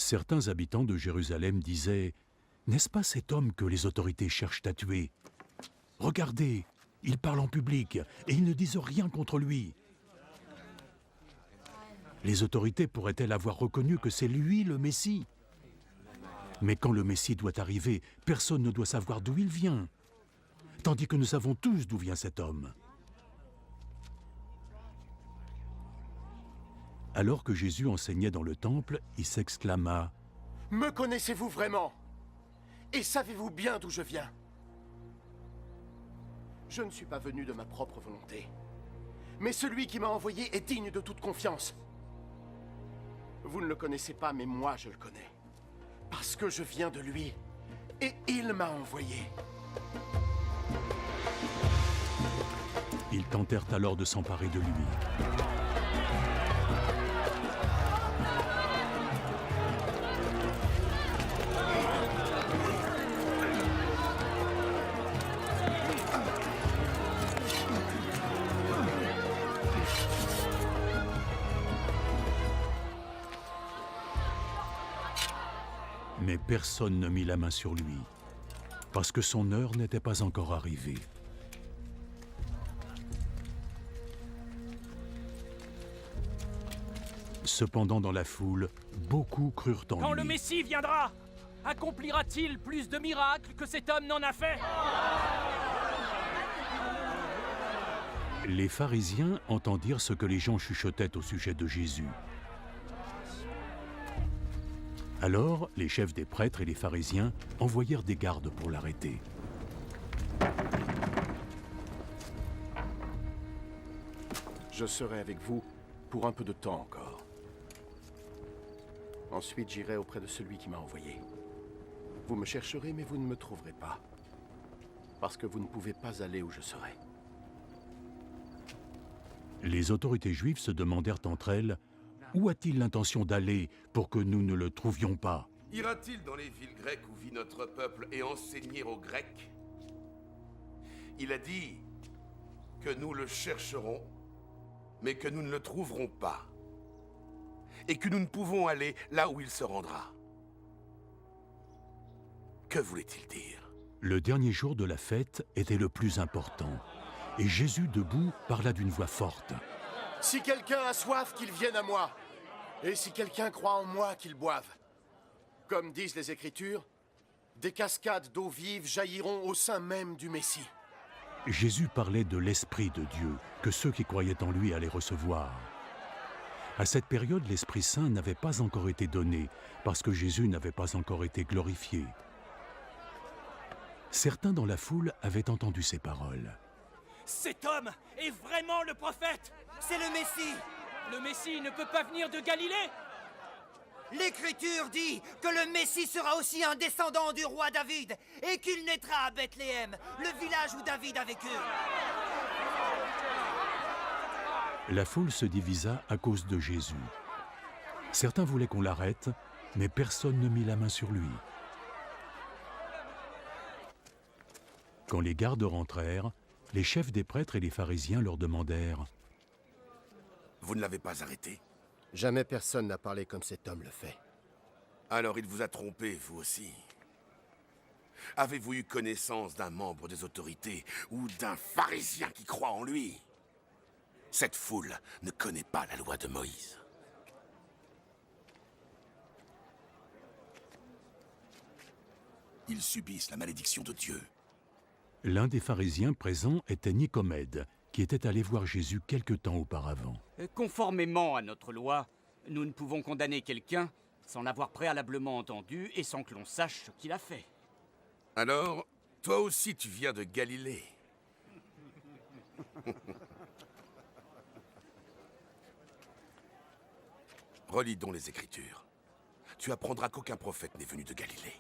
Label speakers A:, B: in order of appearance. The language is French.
A: Certains habitants de Jérusalem disaient « N'est-ce pas cet homme que les autorités cherchent à tuer? Regardez, il parle en public et ils ne disent rien contre lui. » Les autorités pourraient-elles avoir reconnu que c'est lui le Messie? Mais quand le Messie doit arriver, personne ne doit savoir d'où il vient, tandis que nous savons tous d'où vient cet homme. Alors que Jésus enseignait dans le temple, il s'exclama
B: « Me connaissez-vous vraiment? Et savez-vous bien d'où je viens? Je ne suis pas venu de ma propre volonté, mais celui qui m'a envoyé est digne de toute confiance. Vous ne le connaissez pas, mais moi je le connais, parce que je viens de lui, et il m'a envoyé. »
A: Ils tentèrent alors de s'emparer de lui. Mais personne ne mit la main sur lui, parce que son heure n'était pas encore arrivée. Cependant, dans la foule, beaucoup crurent en lui.
C: Quand le Messie viendra, accomplira-t-il plus de miracles que cet homme n'en a fait?
A: Les pharisiens entendirent ce que les gens chuchotaient au sujet de Jésus. Alors, les chefs des prêtres et les pharisiens envoyèrent des gardes pour l'arrêter.
B: Je serai avec vous pour un peu de temps encore. Ensuite, j'irai auprès de celui qui m'a envoyé. Vous me chercherez, mais vous ne me trouverez pas, parce que vous ne pouvez pas aller où je serai.
A: Les autorités juives se demandèrent entre elles « Où a-t-il l'intention d'aller pour que nous ne le trouvions pas ?»
D: Ira-t-il dans les villes grecques où vit notre peuple et enseigner aux Grecs? Il a dit que nous le chercherons, mais que nous ne le trouverons pas, et que nous ne pouvons aller là où il se rendra. Que voulait-il dire?
A: Le dernier jour de la fête était le plus important, et Jésus, debout, parla d'une voix forte.
B: « Si quelqu'un a soif, qu'il vienne à moi, et si quelqu'un croit en moi, qu'il boive. Comme disent les Écritures, des cascades d'eau vive jailliront au sein même du Messie. »
A: Jésus parlait de l'Esprit de Dieu, que ceux qui croyaient en lui allaient recevoir. À cette période, l'Esprit Saint n'avait pas encore été donné, parce que Jésus n'avait pas encore été glorifié. Certains dans la foule avaient entendu ces paroles.
C: « Cet homme est vraiment le prophète!
E: C'est le Messie!
C: Le Messie ne peut pas venir de Galilée!
E: L'Écriture dit que le Messie sera aussi un descendant du roi David et qu'il naîtra à Bethléem, le village où David a vécu. »
A: La foule se divisa à cause de Jésus. Certains voulaient qu'on l'arrête, mais personne ne mit la main sur lui. Quand les gardes rentrèrent, les chefs des prêtres et les pharisiens leur demandèrent
D: « Vous ne l'avez pas arrêté?
B: Jamais personne n'a parlé comme cet homme le fait.
D: Alors il vous a trompé, vous aussi. Avez-vous eu connaissance d'un membre des autorités ou d'un pharisien qui croit en lui? Cette foule ne connaît pas la loi de Moïse. Ils subissent la malédiction de Dieu. »
A: L'un des pharisiens présents était Nicomède, qui était allé voir Jésus quelque temps auparavant.
F: Conformément à notre loi, nous ne pouvons condamner quelqu'un sans l'avoir préalablement entendu et sans que l'on sache ce qu'il a fait.
D: Alors, toi aussi tu viens de Galilée. Relis donc les Écritures. Tu apprendras qu'aucun prophète n'est venu de Galilée.